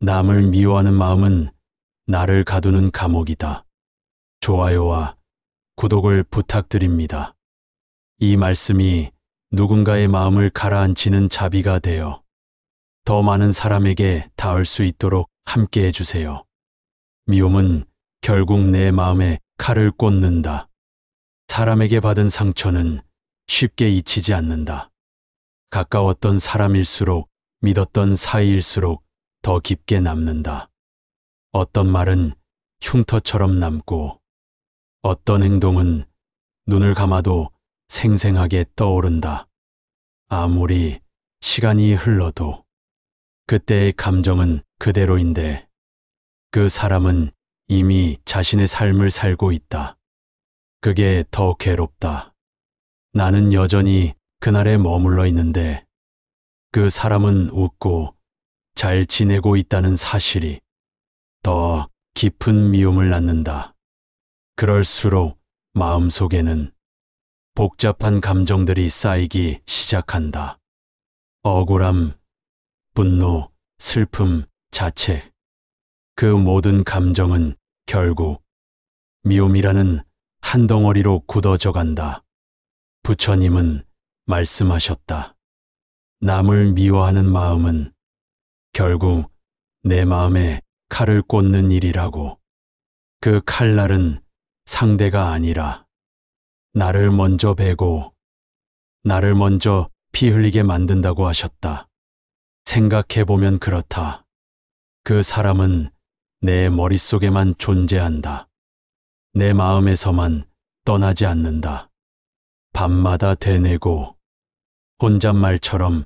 남을 미워하는 마음은 나를 가두는 감옥이다. 좋아요와 구독을 부탁드립니다. 이 말씀이 누군가의 마음을 가라앉히는 자비가 되어 더 많은 사람에게 닿을 수 있도록 함께 해주세요. 미움은 결국 내 마음에 칼을 꽂는다. 사람에게 받은 상처는 쉽게 잊히지 않는다. 가까웠던 사람일수록, 믿었던 사이일수록 더 깊게 남는다. 어떤 말은 흉터처럼 남고, 어떤 행동은 눈을 감아도 생생하게 떠오른다. 아무리 시간이 흘러도 그때의 감정은 그대로인데 그 사람은 이미 자신의 삶을 살고 있다. 그게 더 괴롭다. 나는 여전히 그날에 머물러 있는데 그 사람은 웃고 잘 지내고 있다는 사실이 더 깊은 미움을 낳는다. 그럴수록 마음속에는 복잡한 감정들이 쌓이기 시작한다. 억울함, 분노, 슬픔, 자책. 그 모든 감정은 결국 미움이라는 한 덩어리로 굳어져 간다. 부처님은 말씀하셨다. 남을 미워하는 마음은 결국 내 마음에 칼을 꽂는 일이라고. 그 칼날은 상대가 아니라 나를 먼저 베고 나를 먼저 피 흘리게 만든다고 하셨다. 생각해보면 그렇다. 그 사람은 내 머릿속에만 존재한다. 내 마음에서만 떠나지 않는다. 밤마다 되뇌고 혼잣말처럼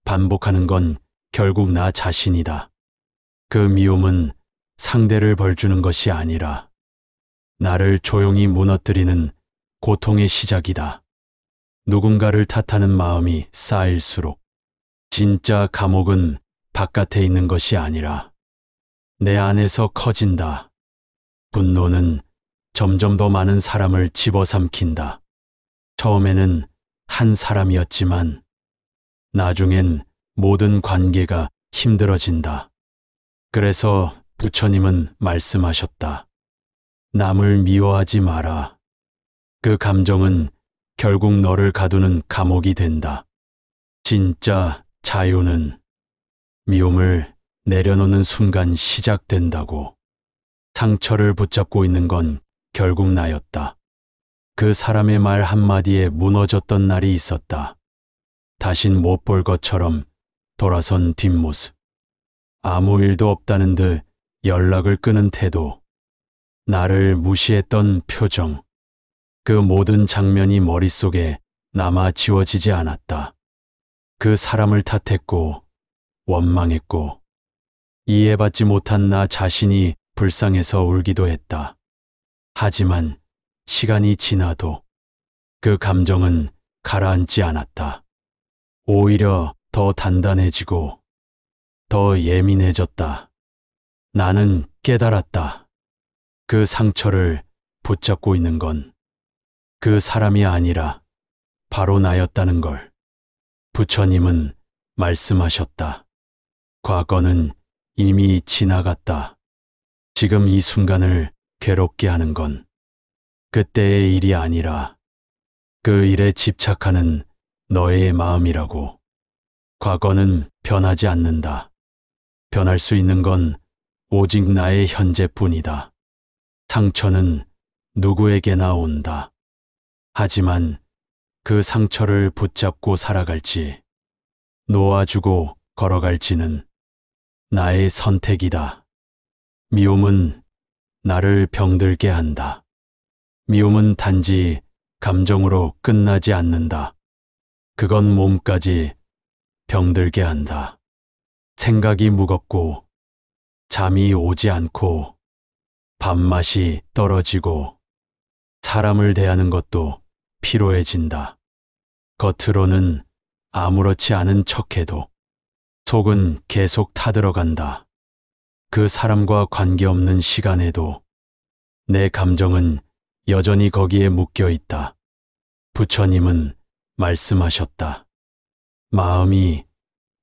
반복하는 건 결국 나 자신이다. 그 미움은 상대를 벌주는 것이 아니라 나를 조용히 무너뜨리는 고통의 시작이다. 누군가를 탓하는 마음이 쌓일수록 진짜 감옥은 바깥에 있는 것이 아니라 내 안에서 커진다. 분노는 점점 더 많은 사람을 집어삼킨다. 처음에는 한 사람이었지만 나중엔 모든 관계가 힘들어진다. 그래서 부처님은 말씀하셨다. 남을 미워하지 마라. 그 감정은 결국 너를 가두는 감옥이 된다. 진짜 자유는 미움을 내려놓는 순간 시작된다고. 상처를 붙잡고 있는 건 결국 나였다. 그 사람의 말 한마디에 무너졌던 날이 있었다. 다신 못 볼 것처럼 돌아선 뒷모습. 아무 일도 없다는 듯 연락을 끊은 태도. 나를 무시했던 표정. 그 모든 장면이 머릿속에 남아 지워지지 않았다. 그 사람을 탓했고 원망했고 이해받지 못한 나 자신이 불쌍해서 울기도 했다. 하지만 시간이 지나도 그 감정은 가라앉지 않았다. 오히려 더 단단해지고 더 예민해졌다. 나는 깨달았다. 그 상처를 붙잡고 있는 건 그 사람이 아니라 바로 나였다는 걸. 부처님은 말씀하셨다. 과거는 이미 지나갔다. 지금 이 순간을 괴롭게 하는 건 그때의 일이 아니라 그 일에 집착하는 너의 마음이라고. 과거는 변하지 않는다. 변할 수 있는 건 오직 나의 현재뿐이다. 상처는 누구에게나 온다. 하지만 그 상처를 붙잡고 살아갈지, 놓아주고 걸어갈지는 나의 선택이다. 미움은 나를 병들게 한다. 미움은 단지 감정으로 끝나지 않는다. 그건 몸까지 병들게 한다. 생각이 무겁고 잠이 오지 않고 밥맛이 떨어지고 사람을 대하는 것도 피로해진다. 겉으로는 아무렇지 않은 척해도 속은 계속 타들어간다. 그 사람과 관계없는 시간에도 내 감정은 여전히 거기에 묶여 있다. 부처님은 말씀하셨다. 마음이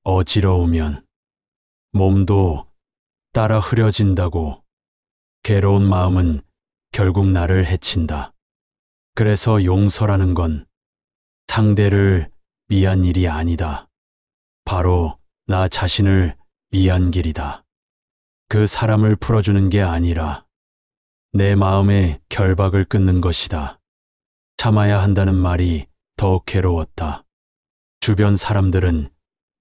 어지러우면 몸도 따라 흐려진다고. 괴로운 마음은 결국 나를 해친다. 그래서 용서라는 건 상대를 위한 일이 아니다. 바로 나 자신을 위한 길이다. 그 사람을 풀어주는 게 아니라 내 마음의 결박을 끊는 것이다. 참아야 한다는 말이 더 괴로웠다. 주변 사람들은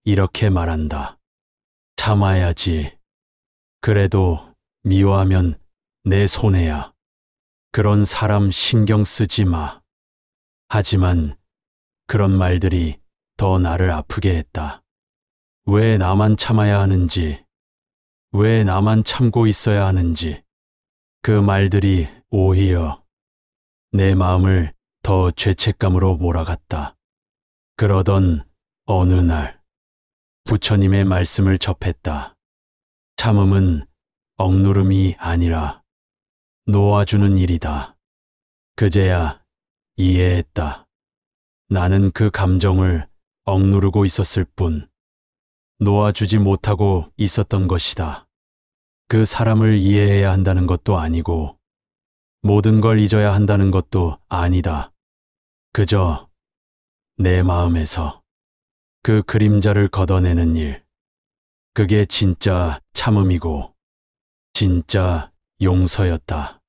이렇게 말한다. 참아야지. 그래도 미워하면 내 손해야. 그런 사람 신경 쓰지 마. 하지만 그런 말들이 더 나를 아프게 했다. 왜 나만 참아야 하는지, 왜 나만 참고 있어야 하는지, 그 말들이 오히려 내 마음을 더 죄책감으로 몰아갔다. 그러던 어느 날, 부처님의 말씀을 접했다. 참음은 억누름이 아니라 놓아주는 일이다. 그제야 이해했다. 나는 그 감정을 억누르고 있었을 뿐, 놓아주지 못하고 있었던 것이다. 그 사람을 이해해야 한다는 것도 아니고, 모든 걸 잊어야 한다는 것도 아니다. 그저 내 마음에서 그 그림자를 걷어내는 일. 그게 진짜 참음이고, 진짜 용서였다.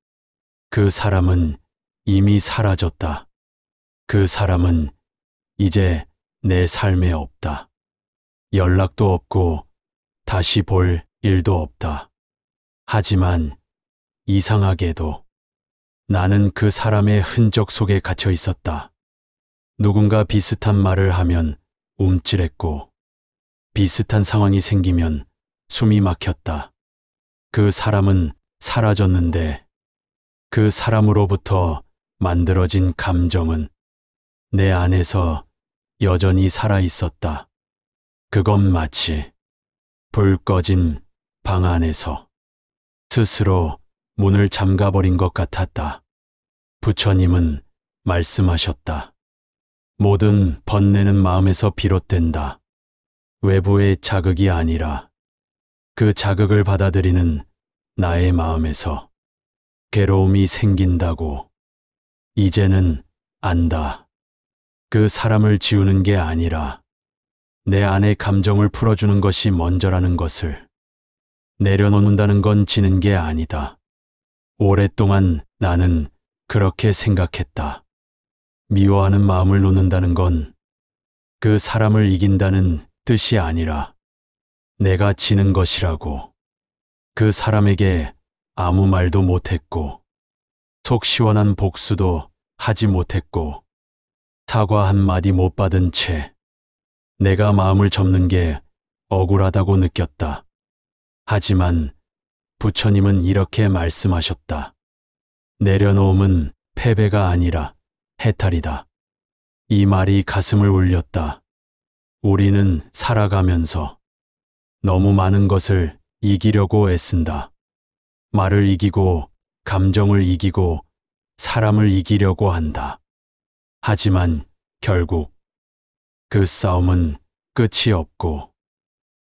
그 사람은 이미 사라졌다. 그 사람은 이제 내 삶에 없다. 연락도 없고 다시 볼 일도 없다. 하지만 이상하게도 나는 그 사람의 흔적 속에 갇혀 있었다. 누군가 비슷한 말을 하면 움찔했고, 비슷한 상황이 생기면 숨이 막혔다. 그 사람은 사라졌는데 그 사람으로부터 만들어진 감정은 내 안에서 여전히 살아 있었다. 그건 마치 불 꺼진 방 안에서 스스로 문을 잠가버린 것 같았다. 부처님은 말씀하셨다. 모든 번뇌는 마음에서 비롯된다. 외부의 자극이 아니라 그 자극을 받아들이는 나의 마음에서 괴로움이 생긴다고. 이제는 안다. 그 사람을 지우는 게 아니라 내 안의 감정을 풀어주는 것이 먼저라는 것을. 내려놓는다는 건 지는 게 아니다. 오랫동안 나는 그렇게 생각했다. 미워하는 마음을 놓는다는 건 그 사람을 이긴다는 뜻이 아니라 내가 지는 것이라고. 그 사람에게 아무 말도 못했고, 속 시원한 복수도 하지 못했고, 사과 한마디 못 받은 채 내가 마음을 접는 게 억울하다고 느꼈다. 하지만 부처님은 이렇게 말씀하셨다. 내려놓음은 패배가 아니라 해탈이다. 이 말이 가슴을 울렸다. 우리는 살아가면서 너무 많은 것을 이기려고 애쓴다. 말을 이기고, 감정을 이기고, 사람을 이기려고 한다. 하지만 결국 그 싸움은 끝이 없고,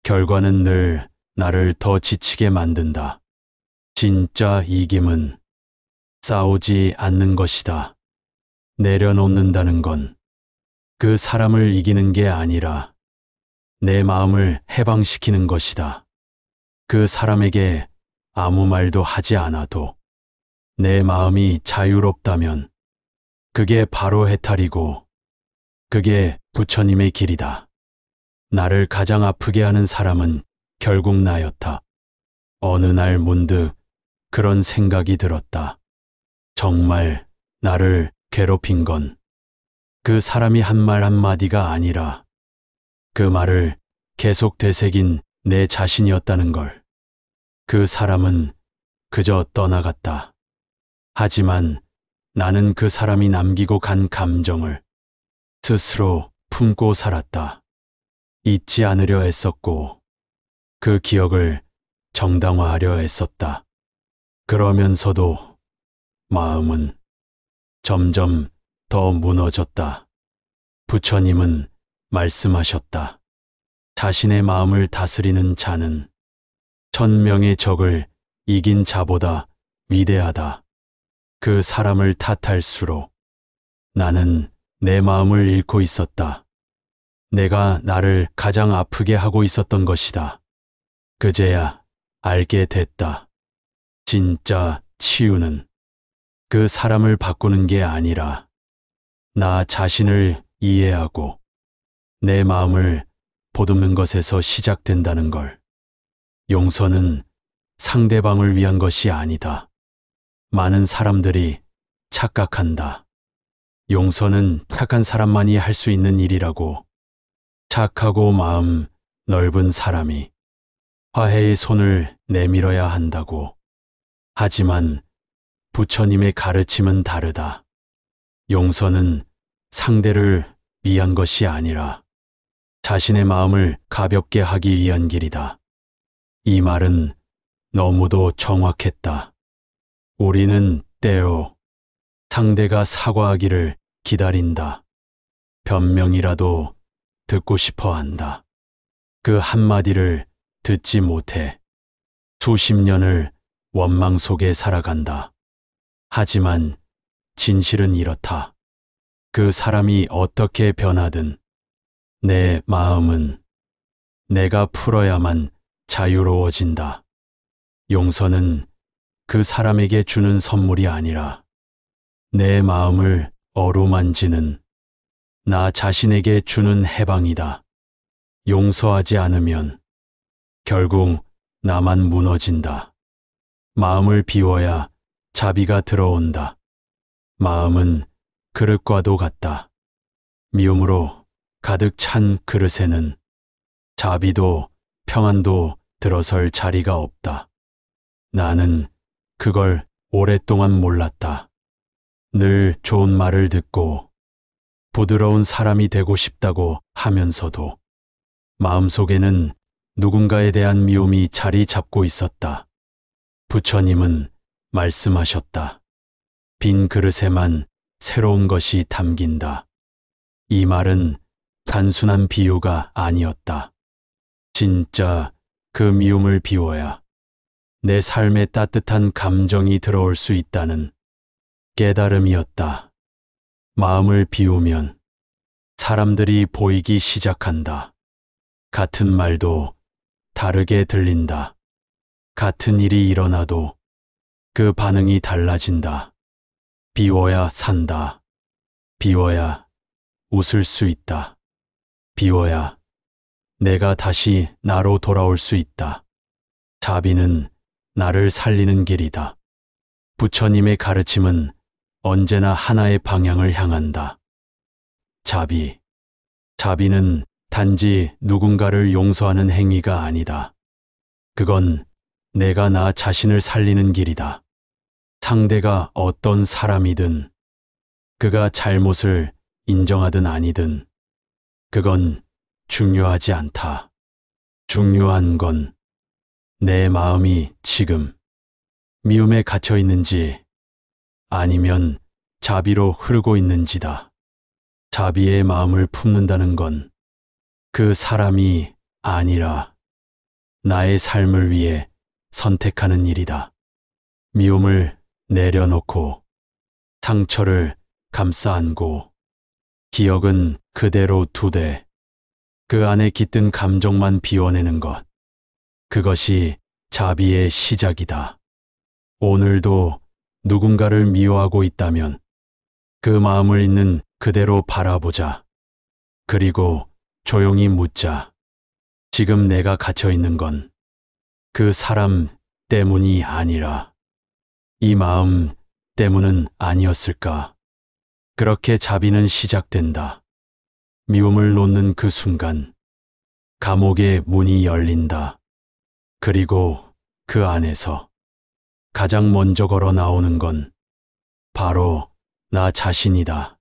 결과는 늘 나를 더 지치게 만든다. 진짜 이김은 싸우지 않는 것이다. 내려놓는다는 건 그 사람을 이기는 게 아니라 내 마음을 해방시키는 것이다. 그 사람에게 아무 말도 하지 않아도 내 마음이 자유롭다면 그게 바로 해탈이고, 그게 부처님의 길이다. 나를 가장 아프게 하는 사람은 결국 나였다. 어느 날 문득 그런 생각이 들었다. 정말 나를 괴롭힌 건 그 사람이 한 말 한마디가 아니라 그 말을 계속 되새긴 내 자신이었다는 걸. 그 사람은 그저 떠나갔다. 하지만 나는 그 사람이 남기고 간 감정을 스스로 품고 살았다. 잊지 않으려 애썼고, 그 기억을 정당화하려 애썼다. 그러면서도 마음은 점점 더 무너졌다. 부처님은 말씀하셨다. 자신의 마음을 다스리는 자는 천명의 적을 이긴 자보다 위대하다. 그 사람을 탓할수록 나는 내 마음을 잃고 있었다. 내가 나를 가장 아프게 하고 있었던 것이다. 그제야 알게 됐다. 진짜 치유는 그 사람을 바꾸는 게 아니라 나 자신을 이해하고 내 마음을 보듬는 것에서 시작된다는 걸. 용서는 상대방을 위한 것이 아니다. 많은 사람들이 착각한다. 용서는 착한 사람만이 할 수 있는 일이라고. 착하고 마음 넓은 사람이 화해의 손을 내밀어야 한다고. 하지만 부처님의 가르침은 다르다. 용서는 상대를 위한 것이 아니라 자신의 마음을 가볍게 하기 위한 길이다. 이 말은 너무도 정확했다. 우리는 때로 상대가 사과하기를 기다린다. 변명이라도 듣고 싶어 한다. 그 한마디를 듣지 못해 수십 년을 원망 속에 살아간다. 하지만 진실은 이렇다. 그 사람이 어떻게 변하든 내 마음은 내가 풀어야만 자유로워진다. 용서는 그 사람에게 주는 선물이 아니라 내 마음을 어루만지는 나 자신에게 주는 해방이다. 용서하지 않으면 결국 나만 무너진다. 마음을 비워야 자비가 들어온다. 마음은 그릇과도 같다. 미움으로 가득 찬 그릇에는 자비도 평안도 들어설 자리가 없다. 나는 그걸 오랫동안 몰랐다. 늘 좋은 말을 듣고 부드러운 사람이 되고 싶다고 하면서도 마음속에는 누군가에 대한 미움이 자리 잡고 있었다. 부처님은 말씀하셨다. 빈 그릇에만 새로운 것이 담긴다. 이 말은 단순한 비유가 아니었다. 진짜 그 미움을 비워야 내 삶에 따뜻한 감정이 들어올 수 있다는 깨달음이었다. 마음을 비우면 사람들이 보이기 시작한다. 같은 말도 다르게 들린다. 같은 일이 일어나도 그 반응이 달라진다. 비워야 산다. 비워야 웃을 수 있다. 비워야 내가 다시 나로 돌아올 수 있다. 자비는 나를 살리는 길이다. 부처님의 가르침은 언제나 하나의 방향을 향한다. 자비. 자비는 단지 누군가를 용서하는 행위가 아니다. 그건 내가 나 자신을 살리는 길이다. 상대가 어떤 사람이든, 그가 잘못을 인정하든 아니든, 그건 중요하지 않다. 중요한 건 내 마음이 지금 미움에 갇혀 있는지 아니면 자비로 흐르고 있는지다. 자비의 마음을 품는다는 건 그 사람이 아니라 나의 삶을 위해 선택하는 일이다. 미움을 내려놓고 상처를 감싸 안고 기억은 그대로 두되 그 안에 깃든 감정만 비워내는 것. 그것이 자비의 시작이다. 오늘도 누군가를 미워하고 있다면 그 마음을 있는 그대로 바라보자. 그리고 조용히 묻자. 지금 내가 갇혀 있는 건 그 사람 때문이 아니라 이 마음 때문은 아니었을까? 그렇게 자비는 시작된다. 미움을 놓는 그 순간 감옥의 문이 열린다. 그리고 그 안에서 가장 먼저 걸어 나오는 건 바로 나 자신이다.